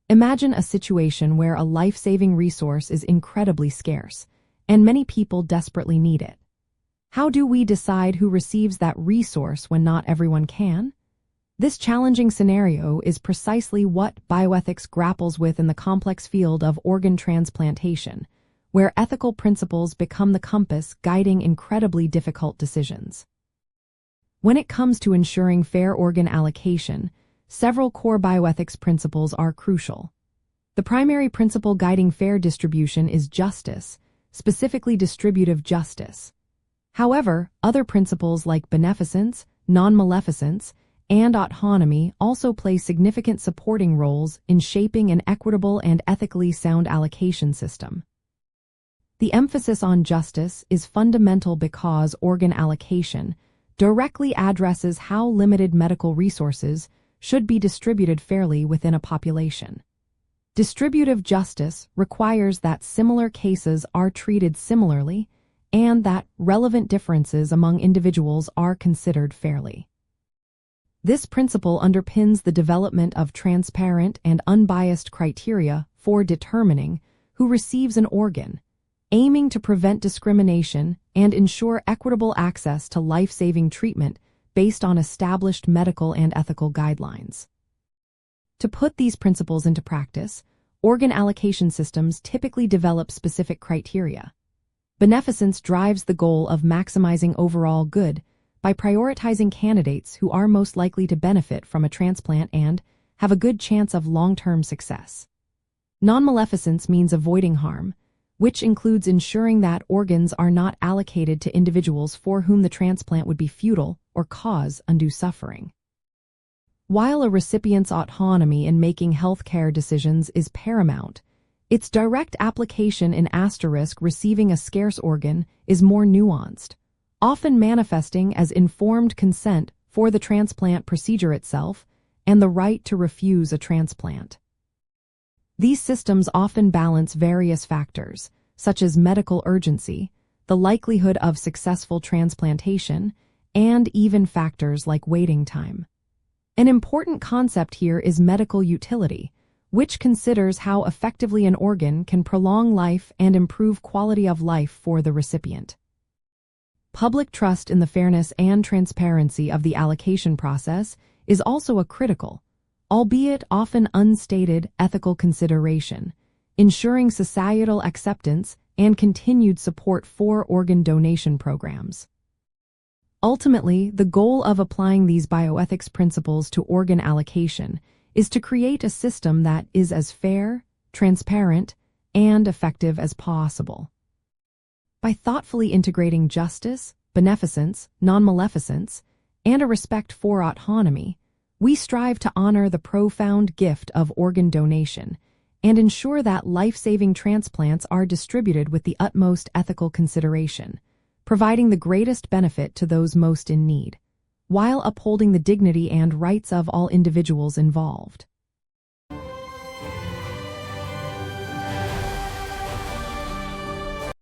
Imagine a situation where a life-saving resource is incredibly scarce, and many people desperately need it. How do we decide who receives that resource when not everyone can? This challenging scenario is precisely what bioethics grapples with in the complex field of organ transplantation, where ethical principles become the compass guiding incredibly difficult decisions. When it comes to ensuring fair organ allocation, several core bioethics principles are crucial. The primary principle guiding fair distribution is justice, specifically distributive justice. However, other principles like beneficence, non-maleficence, and autonomy also play significant supporting roles in shaping an equitable and ethically sound allocation system. The emphasis on justice is fundamental because organ allocation directly addresses how limited medical resources should be distributed fairly within a population. Distributive justice requires that similar cases are treated similarly and that relevant differences among individuals are considered fairly. This principle underpins the development of transparent and unbiased criteria for determining who receives an organ, aiming to prevent discrimination and ensure equitable access to life-saving treatment based on established medical and ethical guidelines. To put these principles into practice, organ allocation systems typically develop specific criteria. Beneficence drives the goal of maximizing overall good by prioritizing candidates who are most likely to benefit from a transplant and have a good chance of long-term success. Non-maleficence means avoiding harm, which includes ensuring that organs are not allocated to individuals for whom the transplant would be futile or cause undue suffering. While a recipient's autonomy in making healthcare decisions is paramount, its direct application in receiving a scarce organ is more nuanced, often manifesting as informed consent for the transplant procedure itself and the right to refuse a transplant. These systems often balance various factors, such as medical urgency, the likelihood of successful transplantation, and even factors like waiting time. An important concept here is medical utility, which considers how effectively an organ can prolong life and improve quality of life for the recipient. Public trust in the fairness and transparency of the allocation process is also a critical, albeit often unstated, ethical consideration, ensuring societal acceptance and continued support for organ donation programs. Ultimately, the goal of applying these bioethics principles to organ allocation is to create a system that is as fair, transparent, and effective as possible. By thoughtfully integrating justice, beneficence, non-maleficence, and a respect for autonomy, we strive to honor the profound gift of organ donation and ensure that life-saving transplants are distributed with the utmost ethical consideration, providing the greatest benefit to those most in need, while upholding the dignity and rights of all individuals involved.